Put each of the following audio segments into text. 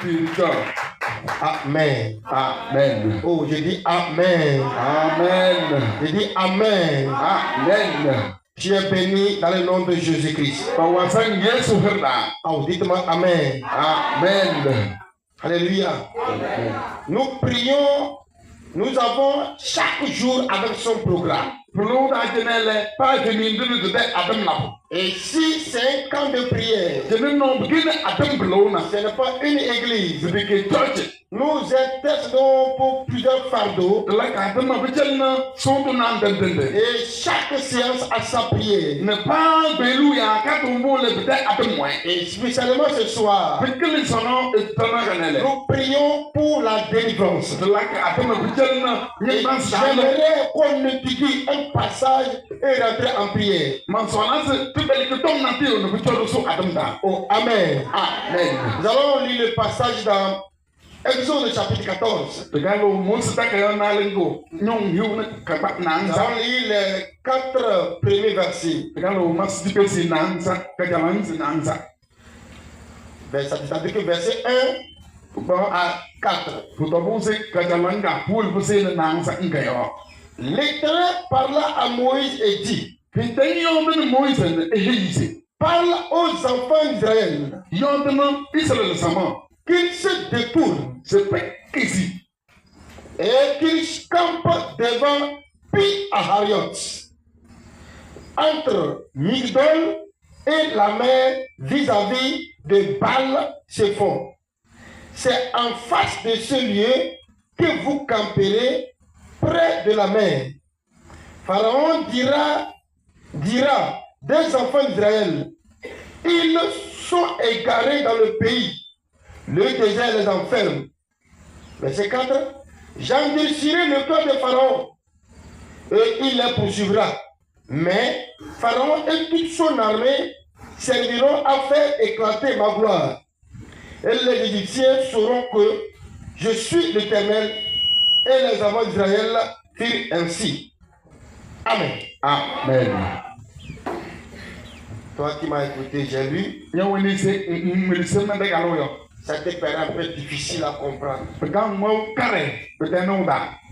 spirituel. Amen. Amen. Oh, je dis Amen. Amen. Je dis Amen. Amen. Tu es béni dans le nom de Jésus-Christ. Oh, dites-moi Amen. Amen. Alléluia. Amen. Nous prions, nous avons chaque jour avec son programme. Et si c'est un camp de prière, ce n'est pas une église. Nous intercédons pour plusieurs fardeaux. Et chaque séance a sa prière. Et spécialement ce soir, nous prions pour la délivrance. Et j'aimerais qu'on étudie un passage et rentrer en prière. Oh, Amen. Amen. Nous allons lire le passage dans Exode chapitre 14. Nous allons lire les 4 premiers versets. C'est-à-dire que verset 1 à 4. L'Éternel parla à Moïse et dit: parle aux enfants d'Israël qu'ils se détournent et qu'ils campent devant Pi-Ahariot, entre Migdol et la mer vis-à-vis de Baal-Séphon. C'est en face de ce lieu que vous camperez près de la mer. Pharaon dira des enfants d'Israël: ils sont égarés dans le pays. Le désert les enferme. Verset 4. J'endurcirai le cœur de Pharaon et il les poursuivra. Mais Pharaon et toute son armée serviront à faire éclater ma gloire. Et les Égyptiens sauront que je suis l'Éternel. Et les enfants d'Israël firent ainsi. Amen. Amen. Toi qui m'as écouté, j'ai lu. Ça te paraît un peu difficile à comprendre. Amen.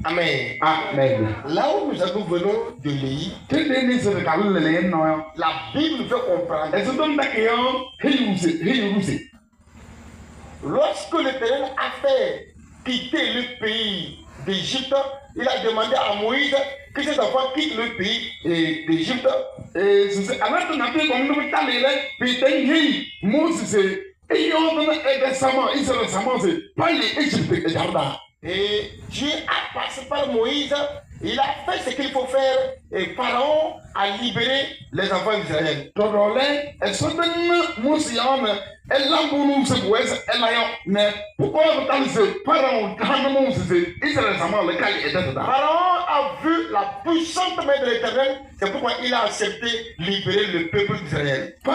Amen. Là où nous venons de lire, la Bible nous fait comprendre. Lorsque l'Éternel a fait quitter le pays d'Égypte, il a demandé à Moïse que ses enfants quittent le pays d'Égypte. Et Dieu a passé par Moïse, il a fait ce qu'il faut faire, et Pharaon a libéré les enfants d'Israël. Pharaon a vu la puissante main de l'Éternel, c'est pourquoi il a accepté de libérer le peuple d'Israël. Si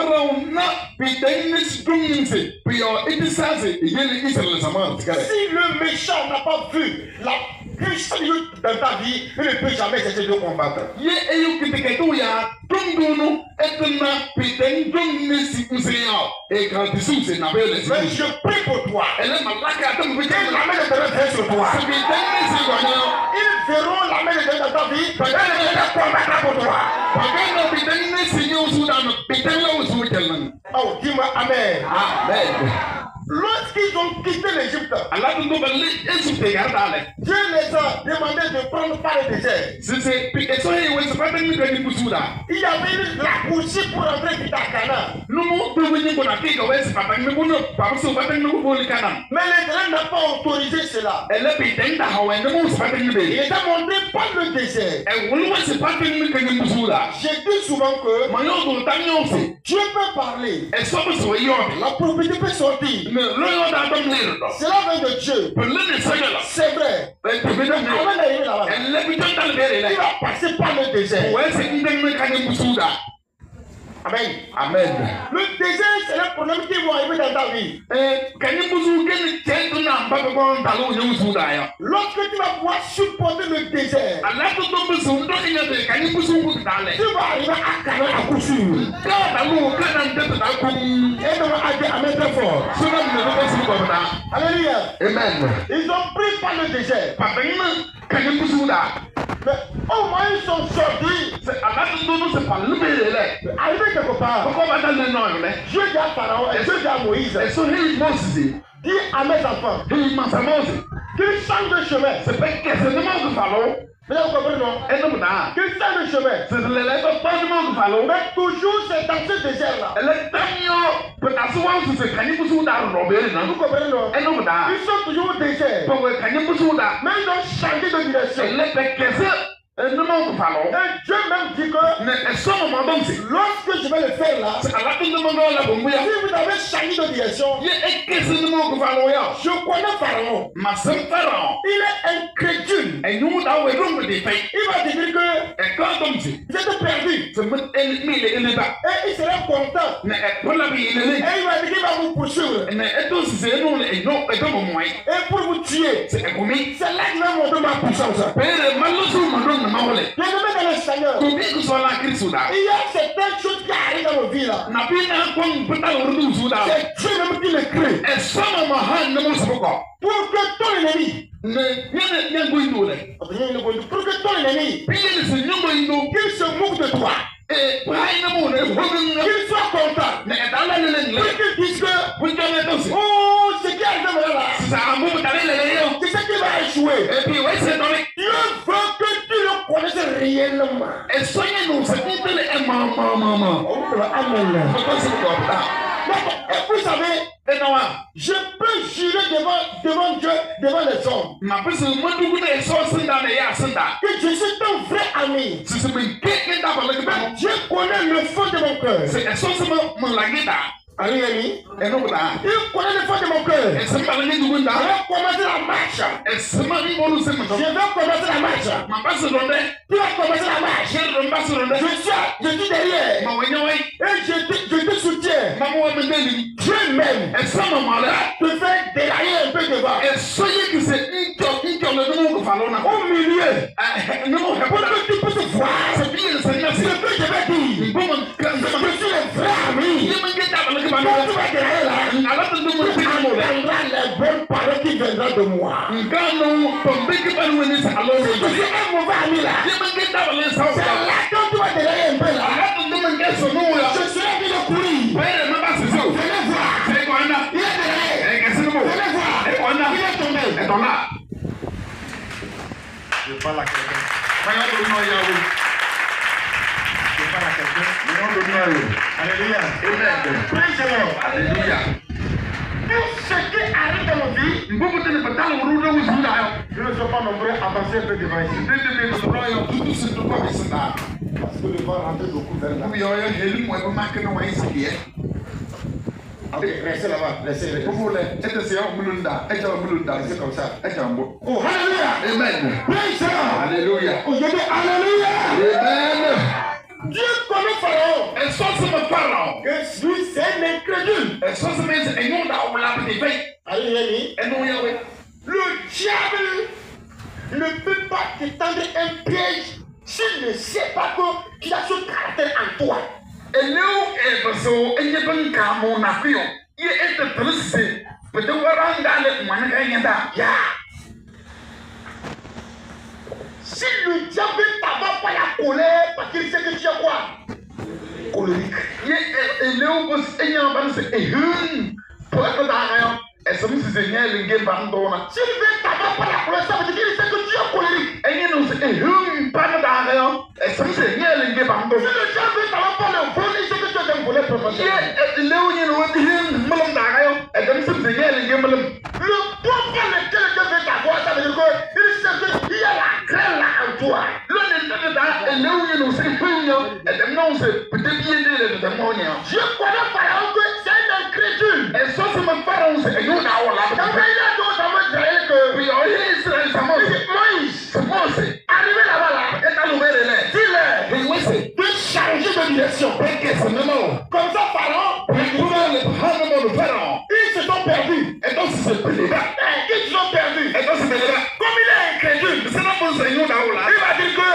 le méchant n'a pas vu la puissance dans ta vie, il ne peut jamais cesser de combattre. Mais je prie pour toi. Et la main de l'Éternel vient sur toi. Ils verront la main de l'Éternel dans ta vie. Et l'Éternel combattra pour toi. Oh, dis-moi Amen. Amen. Lorsqu'ils ont quitté l'Égypte, Dieu les a demandé de prendre par le désert. Il y avait une raccourci pour rentrer à Canaan. Mais l'Éternel n'a pas autorisé cela. Il était montré par le désert. J'ai dit souvent que Dieu peut parler. La prophétie peut sortir. Cela vient de Dieu. C'est vrai. Il va passer par le désert. Amen. Amen. Le désert, c'est le problème qui va arriver dans ta vie. Lorsque tu vas pouvoir supporter le désert, arriver à Canaan à coup sûr, et donc à mettre fort. Alléluia. Amen. Ils ont pris par le désert. Mais au moins ils sont sortis. Arrivé quelque part. Dieu dit à Pharaon et Dieu dit à Moïse. Dis à mes enfants qu'ils changent de chemin. Mais vous comprenez non? Qu'ils changent de chemin. Mais toujours c'est dans ce désert-là. Vous comprenez non? Ils sont toujours au désert. Mais ils ont changé de direction. Et Dieu même dit que lorsque je vais le faire là, si vous avez changé de direction, je connais Pharaon. Il est incrédule. Il va te dire que j'étais perdu. Et il sera content. Et il va dire qu'il va vous poursuivre. Et pour vous tuer. C'est là qu'il va montrer ma puissance. Bien-aimé dans le Seigneur, il y a certaines choses qui arrivent dans nos vies là. C'est Dieu même qui le crée. Pour que ton ennemi, qu'il se moque de toi, qu'il soit content, qu'il dise que oh, ce qui arrive là, c'est ce qui va échouer. Dieu veut que tu le connaisses réellement. Amen. Et vous savez, je peux jurer devant Dieu, devant les hommes, que je suis ton vrai ami. Dieu connaît le fond de mon cœur. Allez, ami. Il connaît le fond de mon cœur. Je vais commencer la marche. Je vais commencer la marche. Tu vas commencer la marche. Je suis derrière. Et je te soutiens. Dieu même te fait dérailler un peu devant. Au milieu. Pour que tu puisses voir ce que je vais dire. Je suis le vrai ami. Tu vas dérailler là. Les bonnes paroles qui viendront de moi. Je suis un mauvais ami là. C'est là quand tu vas dérailler un peu là. Je suis en train de courir. Venez voir. Il est déraillé. Venez voir. Il est tombé. Je parle à quelqu'un. Alléluia. Praise the Lord. Alléluia. Tout ce qui arrive dans nos vies, je ne suis pas nombreux à avancer un peu devant ici. Parce que le vent rentre beaucoup vers là. Ok, restez là-bas. Restez comme ça. Oh, alléluia. Amen. Praise the Lord. Alléluia. Aujourd'hui, alléluia. Amen. Dieu connaît Pharaon. Que lui, c'est un incrédule. Alléluia. Le diable ne peut pas t'étendre un piège s'il ne sait pas qu'il a ce caractère en toi. Si le diable t'abat par la colère, parce qu'il sait que tu es quoi? Colérique. S'il veut t'abattre par la colère, ça veut dire qu'il sait que tu es colérique. Si le diable veut t'abattre par le vol, il sait que tu es un voleur professionnel. Le point par lequel Dieu veut t'avoir, ça veut dire qu'il sait qu'il y a la crainte là en toi. Je connais Pharaon que c'est un incrédule. Moïse, arrivé là-bas là, dis-leur de changer de direction. Comme ça, Pharaon, ils se sont perdus. Ils se sont perdus. Comme il est incrédule, il va dire que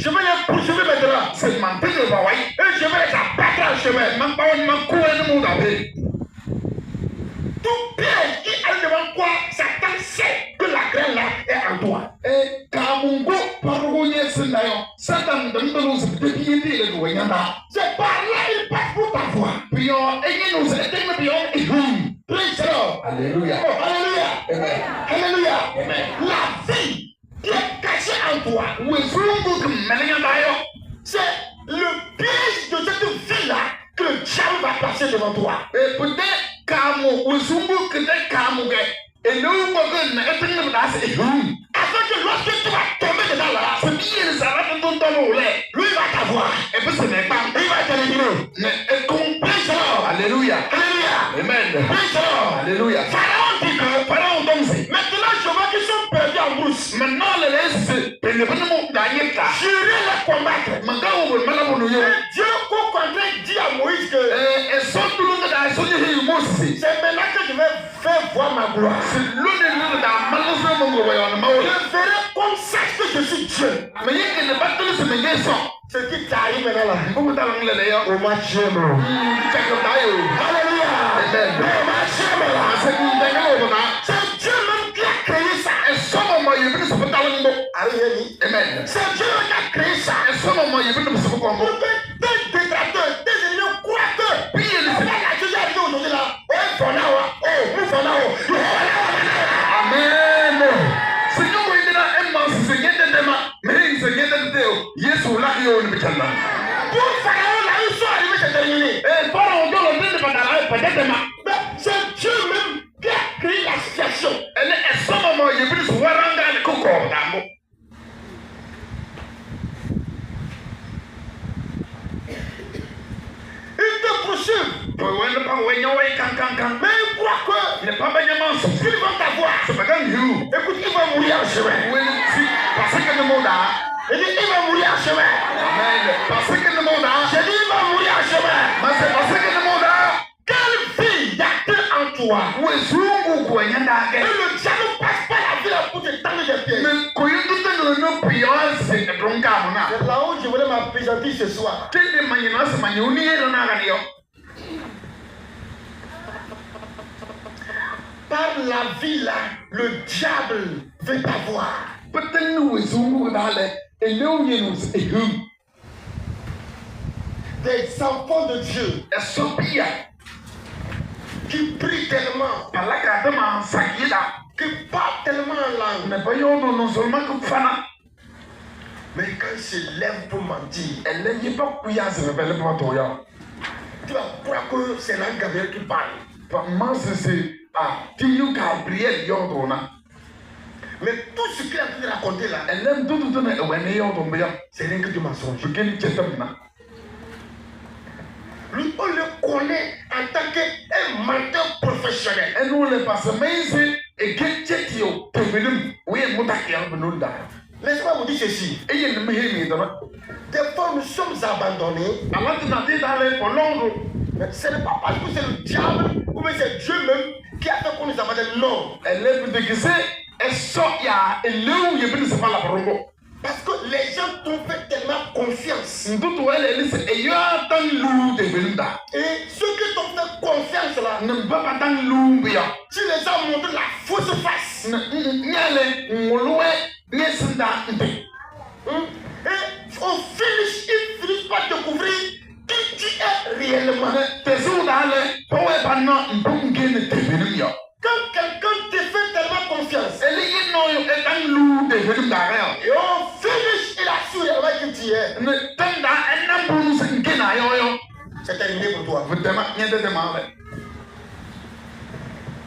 Je vais les poursuivre maintenant. C'est maintenant que va voyer. Et je vais les abattre en chemin. Ma parole m'a couru le monde avec. Tout piège qui est devant toi, Satan sait que la graine là est en toi. Et Kamungo, Parogoye Sendayo, Satan, de nous dépier le Goyana. C'est par là il passe pour ta voix. Puis on est nous aider bien et hum. Praise the Lord. Alléluia. Oh, alléluia. Amen. Alléluia. Amen. La vie qui est cachée en toi, Oui, Zungu comme Meliandayo. c'est le piège de cette vie-là que le diable va placer devant toi. Et peut-être Kamu, ou Zungu que des Kamuge. Et nous, on est venu dans ces hum. Afin que lorsque tu vas tomber dedans là, C'est bien, ça va te donner. lui va t'avoir. Et puis ce n'est pas. Il va t'éliminer. Et qu'on Praise the Lord. Alléluia. Alléluia. Amen. Praise the Lord. Alléluia. Pharaon dit que Pharaon donc c'est. maintenant je vois qu'ils sont perdus en brousse. Maintenant le reste, il ne peut pas gagner là. Jurez les combattre. Maintenant on va mal nous. Et Dieu qu'au contraire dit à Moïse que Et sans tout le monde dans son yeux Moses. c'est maintenant que je vais faire voir ma gloire. C'est l'un des deux dans malheureusement mon royaume. Je ferai comme ça que je suis Dieu. Mais il y a des batailles se mener sans. Ce qui t'arrive maintenant là. Comment t'as l'anglais d'ailleurs? Au match Jémo. Check it out. Alléluia. Amen. Au match Jémo là. C'est une dingue là. C'est Dieu même qui a créé ça. Et sans moment il veut se faire dans le monde. Alléluia. Amen. C'est Dieu qui a créé ça. Et sans moment il veut se faire dans le Pour monde. que des détracteurs, des ennemis croient que. Puis il On va la Jésus arrivé aujourd'hui là. Oh, Fonao. Oh, Fonao. Amen. Seigneur, il est là, c'est Seigneur de demain. Mais il Seigneur de Théo. Yesu là, il est au Nibichana. Pour Pharaon là, ils sont arrivés, c'est terminé. Et Pharaon, dans le temps de Bagala, peut-être demain. Mais c'est Dieu même qui a créé la situation. Elle est sans moment, il est venu se voir dans le coco d'amour. Ils te poursuivent. Pour ne pas voir, Mais ils croient que il n'est pas bien mensonge. ils vont t'avoir. C'est pas comme you. Écoute, il va mourir en chemin. Oui, si, parce que le monde a. Il dit, il va mourir en chemin. Amen. Parce que le monde a. J'ai dit, il va mourir en chemin. Mais c'est parce que le monde a. Quelle vie y a-t-il en toi? Oui, souvent, quoi, il y a Et le diable passe pas la vie là pour te tendre des pieds. mais quand il dit que nous prions, c'est le bon cas. C'est là où je voulais m'appesantir ce soir. Quel est le maniement, c'est manioni et le nagario. Par la vie là, le diable veut t'avoir. Peut-être nous, nous, dans les. Et nous, nous, et nous. Des enfants de Dieu Et Sophia, qui prient tellement, par la carte de ma sagida. qui parlent tellement en langue. Mais pas yo, non seulement que Fana. Mais quand ils se lèvent pour mentir, Elle n'est pas couillard, c'est le pas toi. tu vas croire que c'est l'ange Gabriel qui parle. Moi, c'est. Ah, tu y as Gabriel, yon, Mais tout ce qu'il est en train de raconter là, elle aime tout le temps, ouais, mais yon, bien. c'est rien que du mensonge. Je gagne cette homme. Lui, on le connaît en tant qu'un menteur professionnel. Et nous, les passons, mais c'est. Et que tu yo, tu veux nous. Oui, mon taquet, on nous l'a. Laisse-moi vous dire ceci. Et il y a une meilleure. Des fois, nous sommes abandonnés. Alors, tu n'as pas d'aller pour Londres. Mais ce n'est pas parce que c'est le diable ou bien c'est Dieu même qui a fait qu'on nous abandonne. Non. Elle est de guiser. Et ça, il y a. Et là où il y a plus de pas la parole. Parce que les gens t'ont fait tellement confiance. Ndoto elle est et yo tan lu de benda. Et ceux qui t'ont fait confiance là, Ne ba ba tan lu biya. tu les as montré la fausse face. Nyale ngolwe nyesinda nte. Et au finish, ils finissent par découvrir qui tu es réellement. Te soudale powe banna mbungene te benda. Quand quelqu'un te fait tellement confiance, Elle est no yo tan lu de benda ya. et au finish, il a su réellement qui tu es. Ne tanda enna bunu ngena yo yo. C'est terminé pour toi. Vutema nyende de male.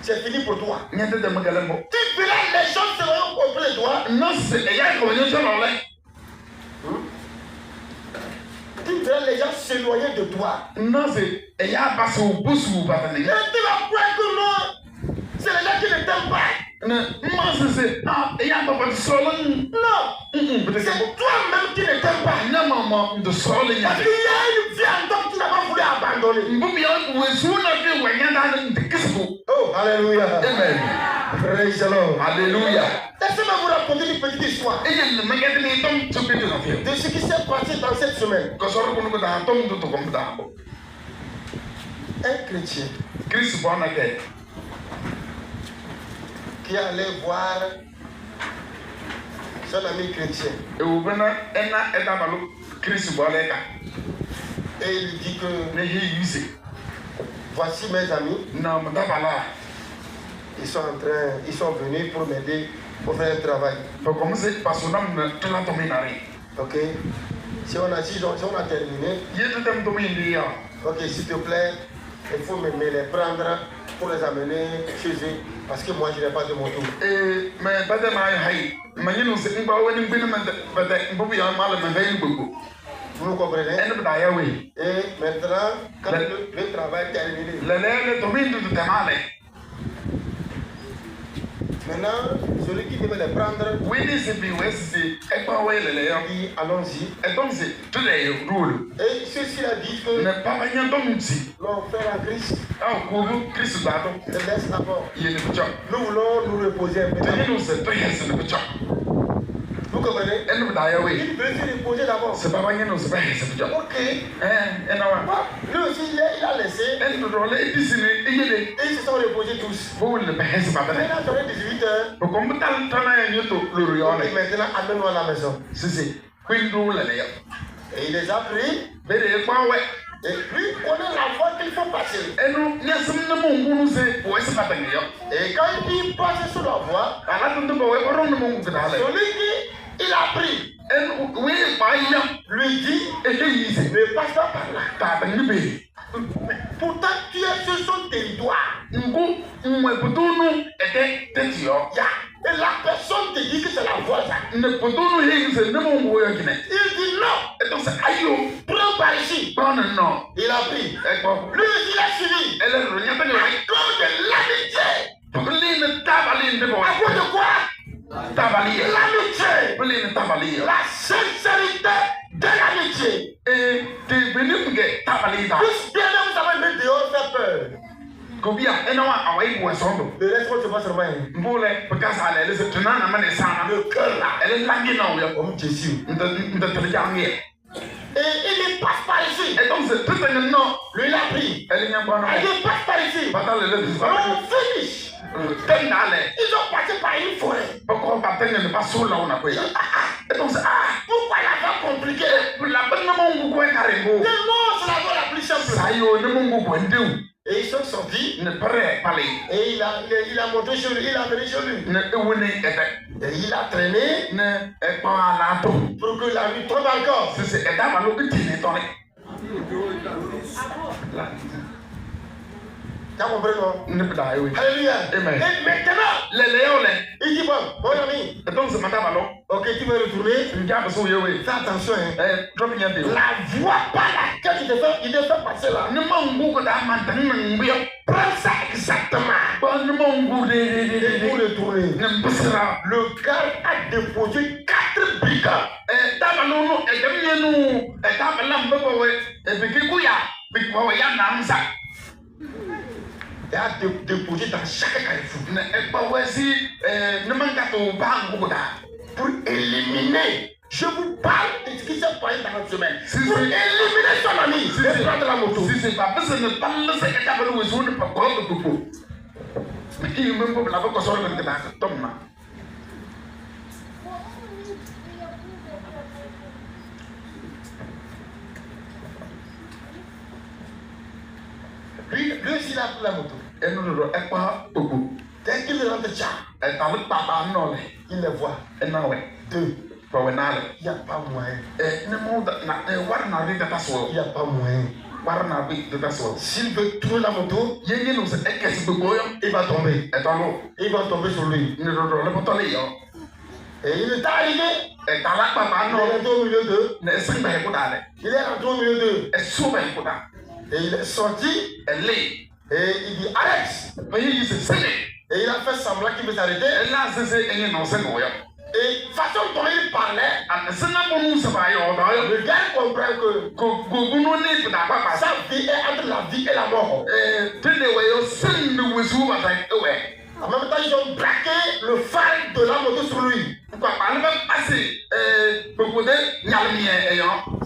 C'est fini pour toi. Nyende de magalembo. Tu verras les gens seront auprès de toi. Non c'est ya ko nyo jolole. Tu verras les gens s'éloigner de toi. Non c'est ya passe au bosu ba Et tu vas croire que non, c'est les gens qui ne t'aiment pas. Non c'est ah ya ba solo. Non, c'est toi-même qui ne t'aimes pas. Na mama de solo Parce nya. qu'il y a une vie en toi que tu n'as pas voulu abandonner. Mbubi ya wesu na bi wanya da de kisbu. Oh, alléluia. Amen. Praise the Lord. Alléluia. Laissez-moi vous raconter une petite histoire Et il me garde les tombes sur les deux affaires. de ce qui s'est passé dans cette semaine. Que ça reconnaît que dans un tombe de tout comme ça. Un chrétien Christ bon accueil. qui allait voir son ami chrétien Et vous venez et dans le Christ bon accueil. et il lui dit que Mais il use. voici mes amis, Non, mais d'abord là. ils sont venus pour m'aider pour faire un travail. Pour commencer, parce qu'on a tout la tombe n'arrive. Ok? Si on a terminé, Il y a tout un tombe indien. ok, s'il te plaît, il faut me les prendre pour les amener chez eux parce que moi je n'ai pas de moto. Mais pas de mal, hey. Mais nous sommes pas au niveau de Vous comprenez? Et maintenant, quand le travail est terminé, maintenant, celui qui devait les prendre, dit allons-y. Et ceux-ci a dit que leur frère en Christ, le laisse d'abord. Nous voulons nous reposer un peu. Vous comprenez? Il veut se reposer d'abord. Ok. Lui aussi, il a laissé. Et ils se sont reposés tous. Maintenant, j'aurai 18 heures. Et maintenant, amène-moi à la maison. Et il les a pris. Et lui connaît la voie qu'il faut passer. Et quand il passe sur la voie, celui qui il a pris, lui dit, ne passe pas par là. Pourtant, tu es sur son territoire. Et la personne te dit que c'est la voie. Il dit non. Prends par ici. Il a pris. Lui, il a suivi. À cause de l'amitié. À cause de quoi? L'amitié. La sincérité de l'amitié. Plus bien vous savez mettre dehors faire peur. Le reste, c'est pas seulement le cœur là. Comme Jésus. Et il passe par ici. Lui, il a pris. Il passe par ici. On finish. Ils ont passé par une forêt. Pourquoi la faire compliquée? Tellement c'est la voie la plus simple. Et ils sont sortis. Et il a monté chez lui. Il a amené chez lui. Et il a traîné pour que la nuit tombe encore. T'as compris, non? Alléluia. Amen. Et maintenant, il dit bon, mon ami, ok, tu veux retourner? Fais attention, hein. La voie par laquelle il te fait passer là. Prends ça exactement. Et pour retourner, le gars a déposé 4 briquets. Et a déposé dans chaque carrefour pour éliminer. Je vous parle de ce qui s'est passé dans notre semaine. Pour éliminer son ami et prendre la moto. Lui aussi, il a pris la moto. Dès qu'il rentre, il les voit. 2. Il n'y a pas moyen. Il n'y a pas moyen. S'il veut tourner la moto, il va tomber. Il va tomber sur lui. Et il est arrivé. Il est rentré au milieu d'eux. Et il est sorti. Et il dit Alex. Et il a fait semblant qu'il veut s'arrêter. Et façon dont il parlait, le gars comprend que sa vie est entre la vie et la mort. En même temps, ils ont braqué le phare de la moto sur lui.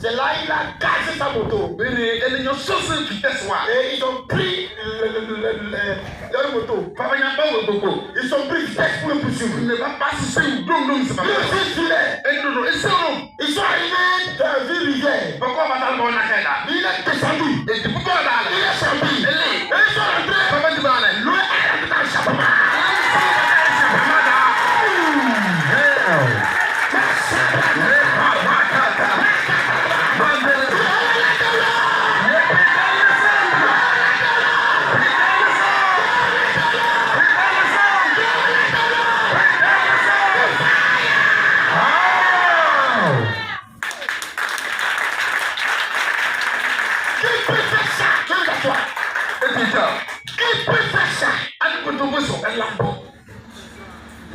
C'est là qu'il a gazé sa moto. Et ils ont pris leur moto. Ils sont pris vitesse pour le poursuivre. Ils sont arrivés dans la ville rivière. Il est descendu. Il est sorti. Et ils sont rentrés. L'eau est dans le chapeau.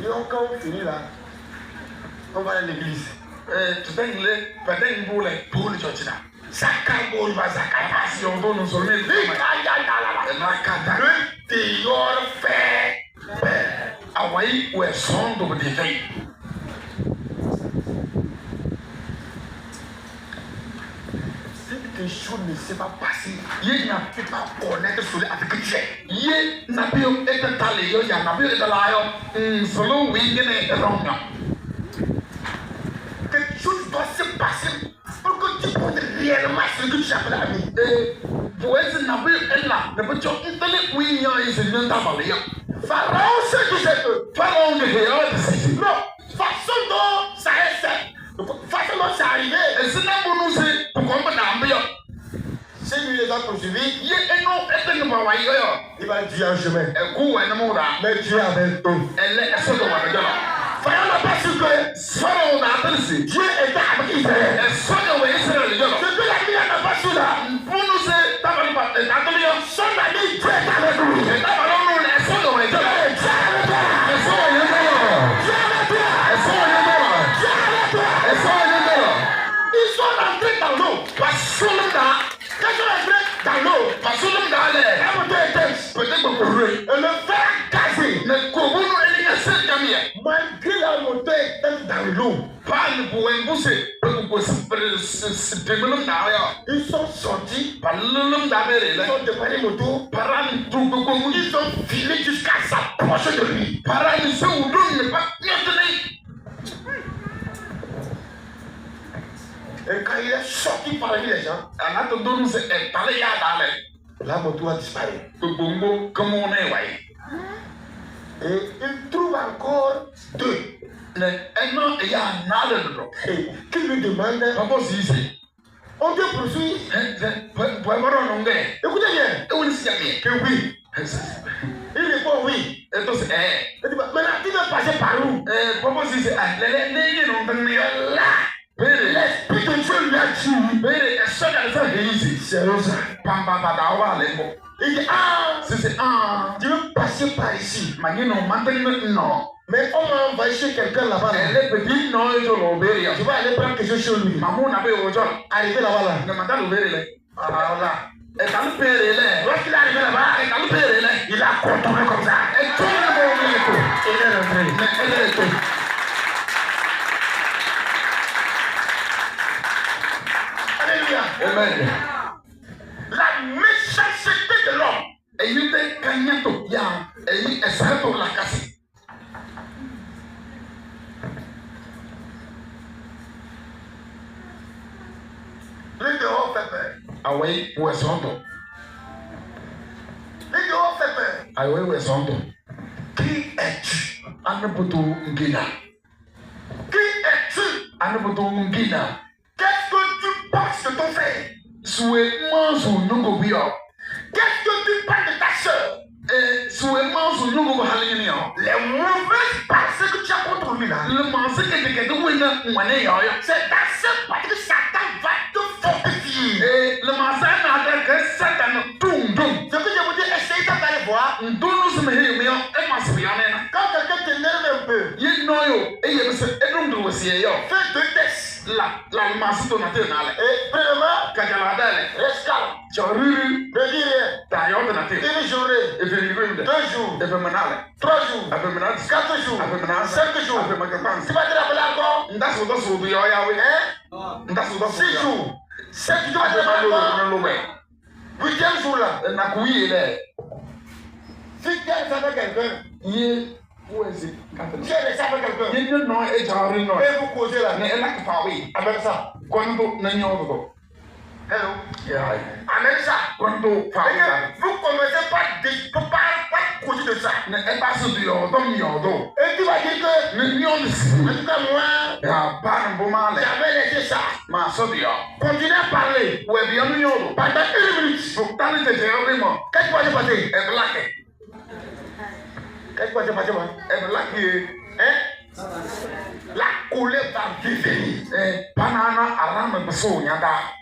Et quand on finit là, on va à l'église. Le dehors fait quelque chose ne s'est pas passé. Il n'a pas connaître sur avec Dieu. Quelque chose doit se passer pour que tu connais réellement ce que tu appelles ami. Pharaon se disait que non, façon dont ça est fait, façon dont c'est arrivé. Si lui les a poursuivis, il va dire un chemin. Mais Dieu avait eux. Pharaon n'a pas su que Dieu était avec Israël. Ce que la Bible n'a pas su là. Son ami Dieu est avec lui. Ils sont rentrés dans l'eau. Quand ils sont rentrés dans l'eau, la moto était et le fer gazé. Malgré la moto était dans l'eau, ils sont sortis, ils ont démarré la moto, ils ont filé jusqu'à s'approcher de lui. Et quand il est sorti parmi les gens, la moto a disparu. Et il trouve encore deux. Et qui lui demande, on te poursuit. Écoutez bien, que oui. Il répond oui. Il dit, maintenant tu veux passer par où? L'esprit de Dieu lui a dit, c'est Rosa. Il dit, tu veux passer par ici. Mais on m'a envoyé chez quelqu'un là-bas. Je vais aller prendre quelque chose chez lui. Arrivé là-bas là. Lorsqu'il est arrivé là-bas, il a contourné comme ça. Il est rentré. Alléluia. Amen. La méchanceté de l'homme. Le dehors fait peur. Le dehors fait peur. Qui es-tu? Qui es-tu? Qu'est-ce que tu penses de ton frère? Qu'est-ce que tu parles de ta soeur? Les mauvaises pensées que tu as contre lui là. C'est dans ce parce que Satan va te fortifier. Ce que je vous dis, essayez d'aller voir. Quand quelqu'un t'énerve un peu, fais deux tests. la masse donatale. Et premièrement, Kajaladale. reste calme. Choruru. Ne dis rien. Tayo donatale. Une journée, E veri 2 jours, Efemanale. 3 jours, Efemanale. 4 jours, Efemanale. 5 jours. Efemanale. Tu vas te rappeler encore? Ndasu do so bi oya we. Ndasu do 6 jours, 7 jours, tu vas te rappeler encore? 8e jour là. Na kuyi le. Si tu es avec quelqu'un, Ye où est-ce tu es resté avec quelqu'un, Ye no e jari no. et vous causez là, Ne elak fawi. avec ça. Quando na nyodo. Hello? Ya. Avec ça. Quando fawi. Et vous commencez par causer de ça. Ne e paso di yodo. Et tu vas dire que, Ne nyodo. en tout cas, moi, Ya ban bo male. j'avais laissé ça. Ma so di yo. Continuez à parler We bi onu nyodo. pendant 1 minute. So tani te je mo. Qu'est-ce qui va se passer? E black. Qu'est-ce qui va se passer, moi? E black ye. Hein? La colère va devenir. E banana arame beso nyada.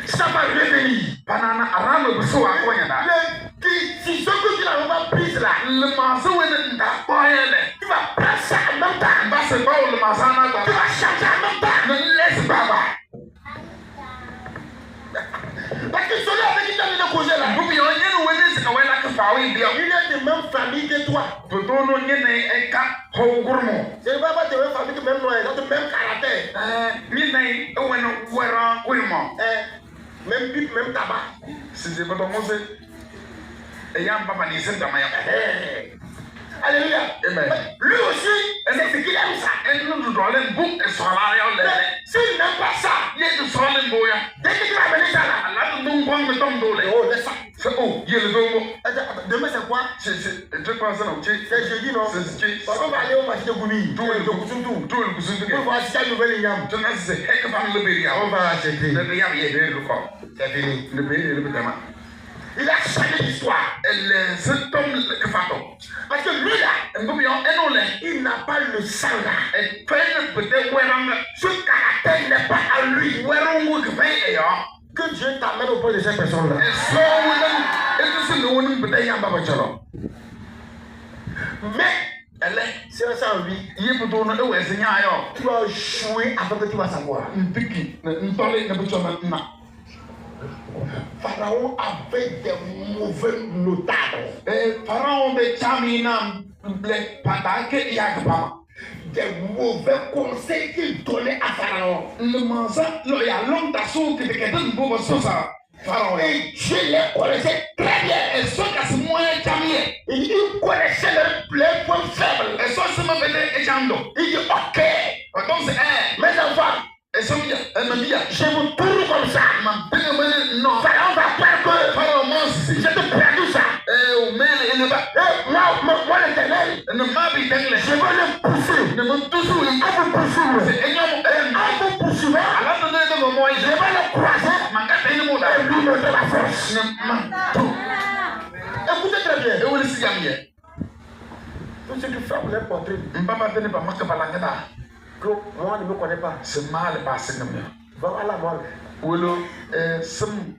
Ça va revenir. Banana arame beso akonya da. Si ce que tu n'as pas pris là, Le maso we nda koyele. tu vas prendre ça en même temps. Ba se ba o le masana Tu ba. vas changer en même temps. Ne laisse baba. Parce que celui avec qui tu as mis de causer là, Bubi o nyene we ne se we la ka fawi bia. il est de même famille que toi. Toto no nyene e ka ho gurmo. Ce n'est pas de même famille que même moi, ils ont le même caractère. Nyene e we no wera gurmo. Même pipe, même tabac. Si je boto mose. E yam papa ni sen dama ya. Alléluia. Amen. Lui aussi, c'est ce qu'il aime ça. E no do dole bu e so la ya le. Mais s'il n'aime pas ça, Ye do so le boya. dès que tu vas venir ça là, Ala do ngom me tom dole. oh, laisse ça. Se o ye le domo. Demain c'est quoi? Je pense na uche. C'est jeudi, non? On va aller au marché de Goumi. Tout le Kusuntu. tout le kusuntu. Pour voir si tu as une nouvelle igname. Je n'ai pas hek van le beria. On va acheter. Le yam ye de le ko. C'est fini. Le beria le betama. Il a changé l'histoire. Elle se tombe le fato. Parce que lui là, Ngobi on enole. il n'a pas le sang là. Et peine peut-être werang. Ce caractère n'est pas à lui. Werang que fait et ya. Que Dieu t'amène auprès de cette personne là. Et so wonam. Et tout ce nous nous peut-être yamba ba chalo. Mais, Elle c'est ça en lui. ye poto no e we senya yo. Tu vas jouer avant que tu vas savoir. Mpiki ntole na bucho na. Pharaon avait des mauvais notables. Pharaon be chamina le patake yakapa. Des mauvais conseils qu'il donnait à Pharaon. Le mansa lo ya long ta so que te quedan bobo sosa. Pharaon Et Dieu les connaissait très bien. e so ka se moyen chamie. Il connaissait leurs points faibles. E so se me bele e chando. Il dit ok, Donc c'est mes enfants, e so mi e me bia. je vous tourne comme ça. Ma bele me no. Pharaon va faire que Pharaon mansi. je te perds ça. O mele ene ba. Et moi l'Éternel, Ne ma bi tangle. je vais le pousser. Ne me tusu e À vous poursuivre. e nyam e. À vous poursuivre, Ala to de ko moy. je vais le croiser Ma ka tene mo et da. lui donner la force. Ne ma to. Écoutez très bien. E woni si jamie. Tout ce qui frappe les poitrines, Mbaba tene ba makka balangata. que moi ne me connais pas. Se mal ba singam ya. Va à la mort. Wolo sem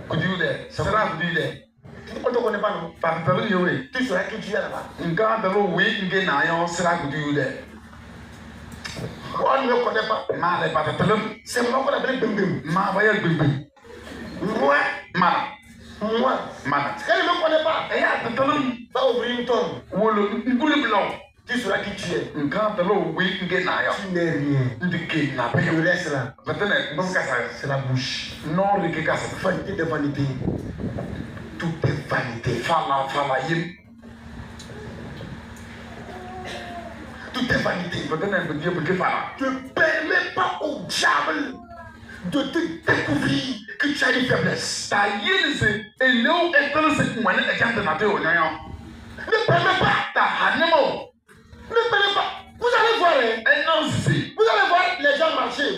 kudiude. Sara kudiude. On ne te connaît pas, non? Pantalo yewe. Tu seras qui tu es là-bas. Nga dalo we nge na yo sara kudiude. On ne me connaît pas. Ma le patatalum. C'est moi qu'on appelle Bim. Ma ba ya gbegbe. Moi, Ma. Parce qu'elle ne me connaît pas. Et à Tatalum, Va ouvrir une tonne. Tu sauras qui tu es. Tu n'es rien. Le reste là, c'est la bouche. Vanité de vanité. Tout est vanité. Tout est vanité. Ne permets pas au diable de te découvrir que tu as une faiblesse. Ne permets pas. Ne permets pas. Vous allez voir, hein? Vous allez voir les gens marcher.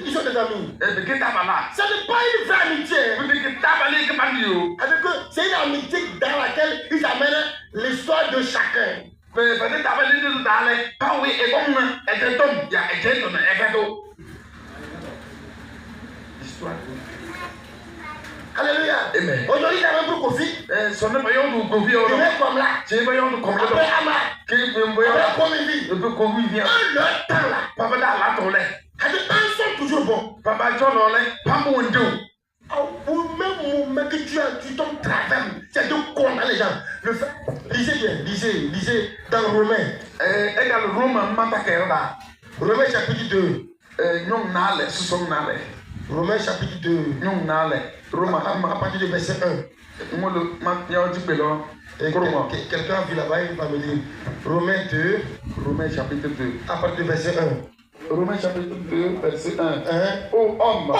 Ils sont des amis. Ça n'est pas une vraie amitié. Avec eux, c'est une amitié dans laquelle ils amènent l'histoire de chacun. Alléluia. Amen. Aujourd'hui, t'as même pour Kofi. Son nom est Kofi. Il est comme là. C'est pas Yondo comme Après Ama. Qui est Après Komivi. le peu Kofi vient. Le temps là. Papa da la tolé. Un sont toujours bons. Papa John Olé. Papa Wendo. Ou même mais que tu tombes travers, c'est de condamner les gens. Lisez bien, lisez dans Romains. Égal Romain Matakerda. Romains chapitre 2. Nyom Nale, Susom Nale. Romains chapitre 2. Nyom Nale. Romain À partir du verset 1. Moi le Mathieu du Pelon. Quelqu'un a vu là-bas, il va me dire. Romains 2. Romains chapitre 2. À partir du verset 1. Romains chapitre 2, verset 1. Ô homme,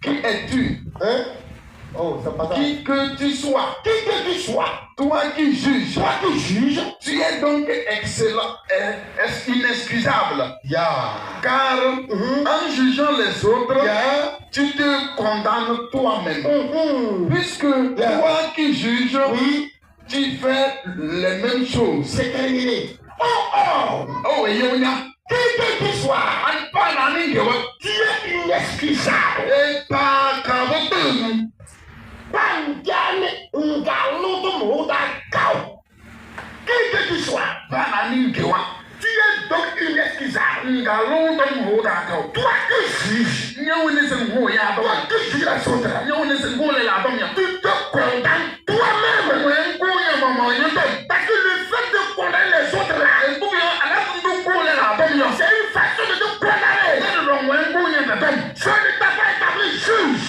qui es-tu? Oh, ça passe. Qui que tu sois, toi qui juges, tu es donc excellent et inexcusable. Car en jugeant les autres, tu te condamnes toi-même. Puisque toi qui juges, tu fais les mêmes choses. C'est terminé. Oh, et on a. Qui que tu sois, tu es inexcusable. Et pas quand Bandiane Ngaloto Moda Kao. Qui que tu sois, tu es donc inexcusable. Toi que juges, toi que juges la sautre, tu te condamnes toi-même. Parce que le fait de condamner les autres là, c'est une façon de te condamner. Ce n'est pas établi juge.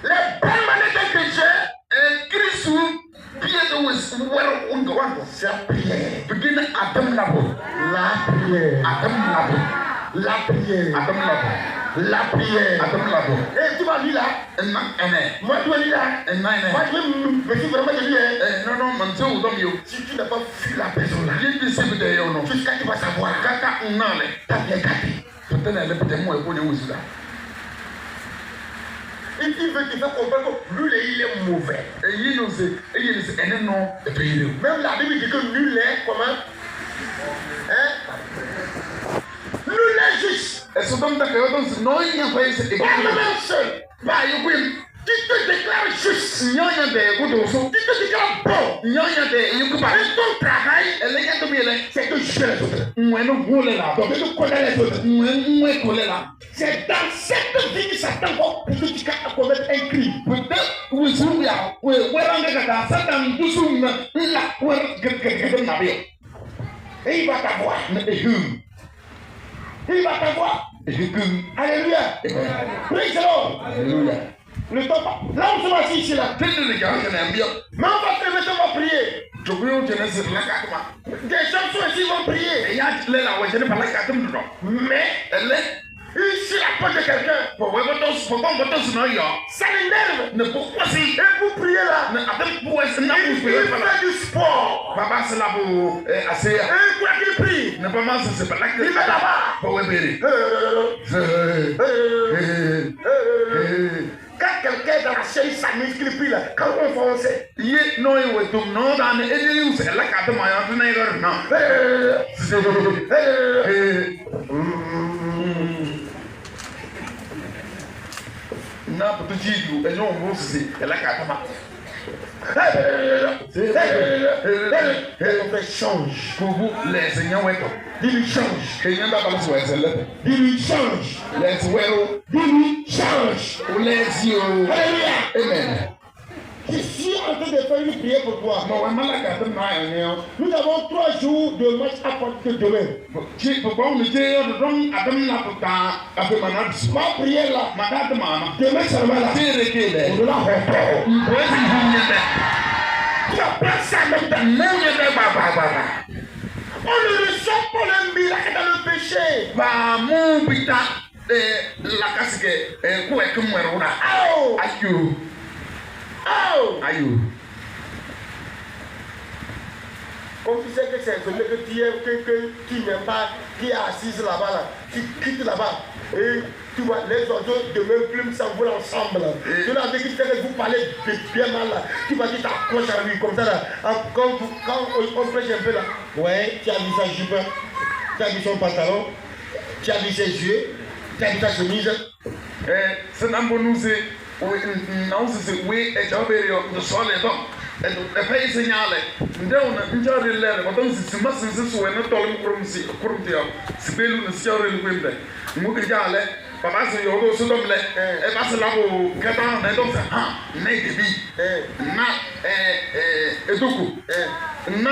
Les bonnes manières d'un chrétien, c'est la prière. La prière. Et tu vas lire là. Moi, tu vas lire là. Moi, je me suis vraiment dit. Si tu n'as pas vu la personne là, jusqu'à tu vas savoir. T'as bien gâté. Il veut te faire comprendre que nul il est mauvais. Même la Bible dit que nul est comment? Nul est juste. Pas même seul. Tu te déclares juste. Tu te déclares bon. Et ton travail, c'est de juger les autres. De connaître les autres. C'est dans cette vie que Satan va jusqu'à commettre un crime. Et il va t'avoir. Alléluia. Praise the Lord. Le temps pas. Là, on se voit ici, là. Mais on va te mettre, on va prier. Des gens sont ici, vont prier. Mais, ici, la porte de quelqu'un. Ça l'énerve. Et pour prier là, il fait du sport. Et quoi qu'il prie, il met là-bas. Quand quelqu'un est dans la chaise, il s'amuse, qu'il prie là. Quand on fonce, on fait change. Dis-lui change. Dis-lui change. Dis-lui change. Alléluia. Amen. Je suis en train de faire une prière pour toi. Nous avons 3 jours de match à partir de demain. Ma prière là, demain seulement là, on doit la reprendre. Tu apprends ça maintenant. On ne ressent pas le miracle dans le péché. Comme tu sais que c'est un que tu n'aimes pas, qui est assise là-bas, là, tu quittes là-bas. Et tu vois, les oiseaux de même plume s'envolent ensemble. Je l'avais dit que vous parlez de bien mal là. Tu vas dire t'accroches à lui comme ça là. Quand on prêche un peu là. Ouais, tu as vu sa jupe, tu as vu son pantalon, tu as vu ses yeux, tu as vu sa chemise. C'est un bon nous c'est non c'est oui et j'avais de sol et donc e fay signalé ndew na njari lele ba don si masin si so na tolum kurum ti si belu na si awre lu wembe mu ke jale papa se yo do so dom le e ba se la bo kata na don sa ha na de bi na eduku na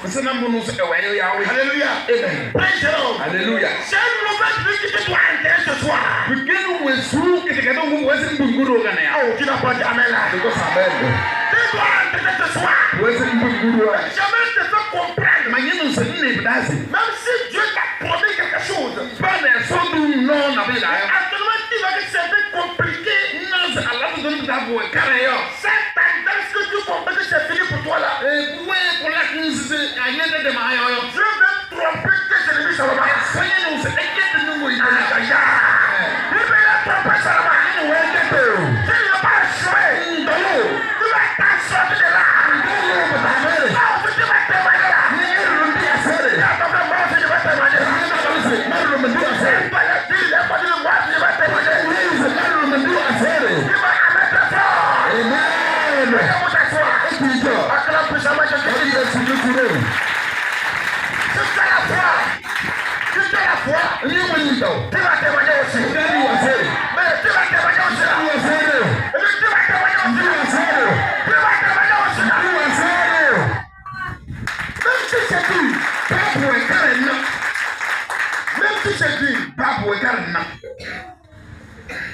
c'est un bon nous c'est ouais Yahweh. Alléluia. Amen. Praise the Lord. Alléluia. C'est le moment de quitter toi ce soir. Begin with sou que te cadon vous voisin bunguro gana. Oh, tu n'as pas jamais là. De quoi ça belle. Toi ce soir. Voisin bunguro. Jamais te fait comprendre. Manière nous c'est une base. Même si Dieu t'a promis quelque chose. Pas de son non na bela. Actuellement tu vas que c'est un peu compliqué. Non, Allah te donne d'abord carrière. C'est tendance que tu comprends que c'est fini pour toi là. Pour la crise je vais tromper tes ennemis sur le bas. Soyez nous, c'est inquiète nous. Il va tromper sur le bas. Tu ne vas pas jouer. Tu vas t'assurer de là. Tu vas témoigner là. Tu vas témoigner.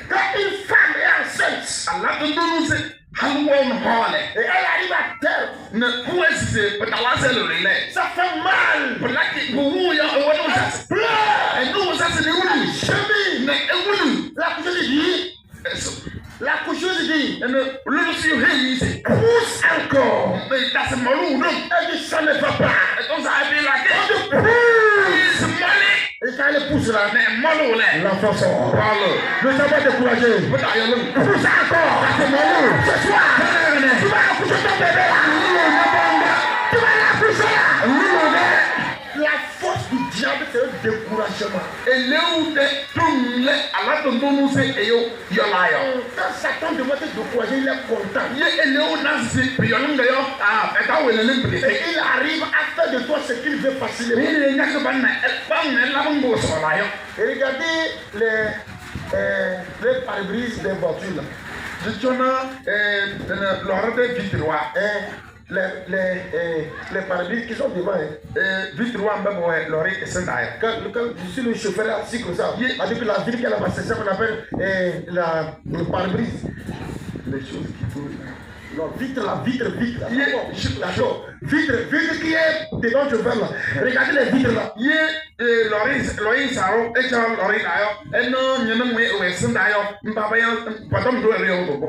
Quand une femme est enceinte, Allah te donne et elle arrive à terme, ça fait mal. La coucheuse dit, pousse encore. Elle dit, ça ne va pas. Et quand elle pousse là, l'enfant sort. Ne sois pas découragé. Pousse encore. Ce soir, tu vas accoucher ton bébé là. Tu vas l'accoucher là. La force du diable, c'est un découragement. Quand Satan demande de décourager, il est content. Et il arrive à faire de toi ce qu'il veut facilement. Et regardez les pare-brises des voitures là. Les pare-brises qui sont devant. Quand je suis le chauffeur assis comme ça, avec la ville qu'elle a passée, c'est ça qu'on appelle le pare-brise. Les choses qui font. Non, vitre. D'accord. Vitre qui est devant le chauffeur là. Regardez les vitres là.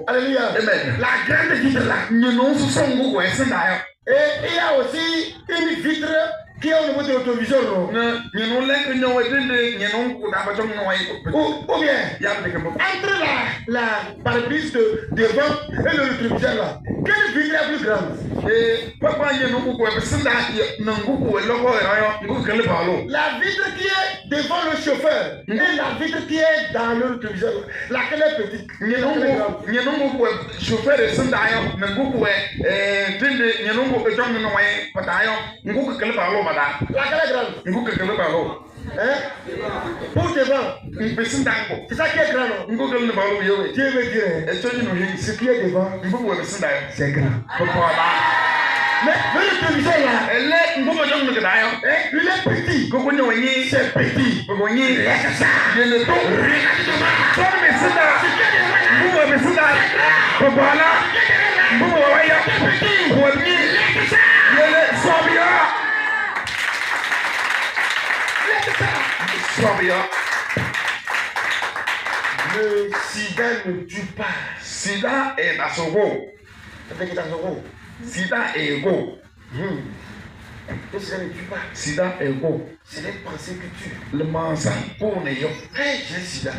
Alléluia. La grande vitre là. Et il y a aussi une vitre qui est au niveau de l'autovision. Ou bien, entre la pare-brise de devant et le rétroviseur là, quelle vitre est plus grande? La vitre qui est devant le chauffeur et la vitre qui est dans le rétroviseur, laquelle est petite? Laquelle est grande? Pour devant, c'est ça qui est grand. Dieu veut dire, ce qui est devant, c'est grand. Mais le téléviseur là, il est petit. C'est petit. Le sida ne tue pas. Sida est dans son go. Sida est go. Le sida ne tue pas. Sida est go. C'est les pensées que tu. Le mensonge pour ne yo. Hey, j'ai sida.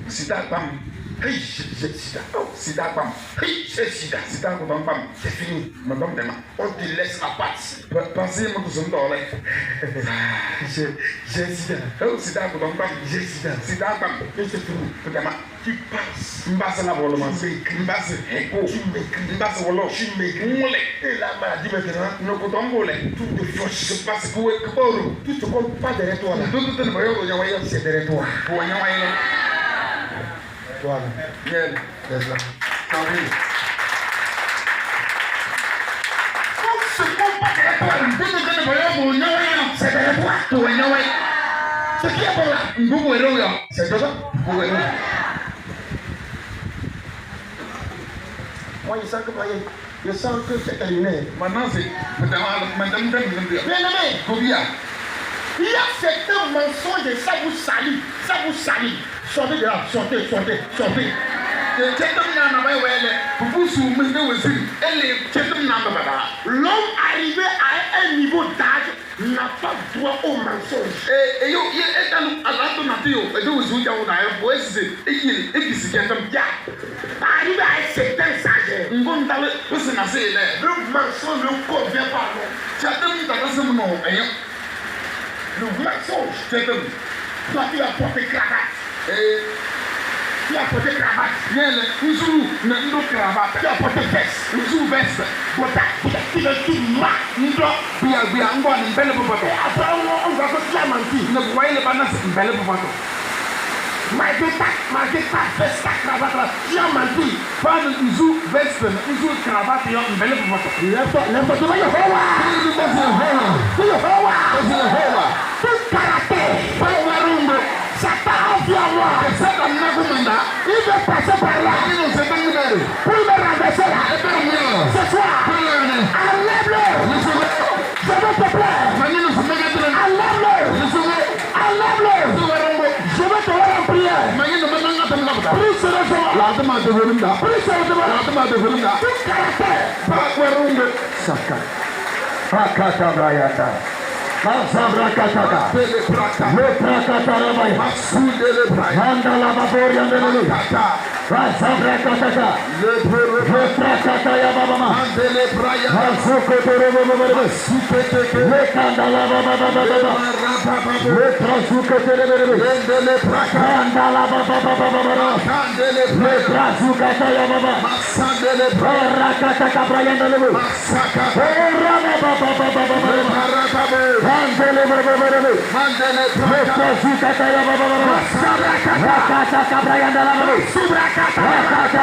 Sida tam. Hey, j'ai sida. Oh, sida, bam. Hey, j'ai sida. Sida, bam, bam. C'est fini. Madame Dema, on te laisse à part. Pensez-moi que c'est dans l'air. J'ai sida. Oh, sida, bam, bam. J'ai sida. Sida, bam. Et c'est fini. Madame, tu passes. M'passe la volement. M'passe écho. M'passe volant. Tu m'écris. Et la maladie maintenant, nous comptons voler. Tout de fauche. Je passe que tout ce qu'on pas derrière toi. Tout le monde, c'est derrière toi. Voilà. Bien. Laisse-la. Ce qu'on pas derrière toi. C'est derrière toi. Ce qui est bon là. C'est de ça. Moi, je sens que c'est terminé. Maintenant, c'est. Madame, Bien aimé, combien? il y a certains mensonges et ça vous salit. Ça vous salit. Sortez de là, sortez. L'homme arrivé à un niveau d'âge n'a pas droit au mensonge. Arrivé à un certain âge, le mensonge ne convient pas. Le mensonge, toi tu as porté cravate. Tu as porté cravate. Tu as porté veste. Tu veux tout marque. Après on va que tu as menti. Malgré ta veste, ta cravate là, tu as menti. Tout caractère, Satan envie moi. Il veut passer par là. Pour me renverser là. Ce soir, enlève-le. Je veux te plaire. Enlève-le. Je veux te voir en prière. Plus sérieusement. Tout caractère. Sakata Brayata. Sabra kataka, le prakata rabai, mandala babori andelu, sabra kataka, le prakata ya babama, suko toro babama, le kandala bababa, le trasuko toro, le prakandala bababa, le trasuka ya baba, rakata kabra andelu, rama bababa. Mandele bebe, suka kaya baba, rakata kabra andala baba, rakata baba, rakata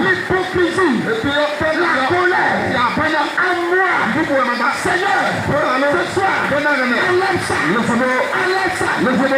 l'hypocrisie, la colère, à moi, Seigneur, ce soir, enlève ça, je vais te plaire,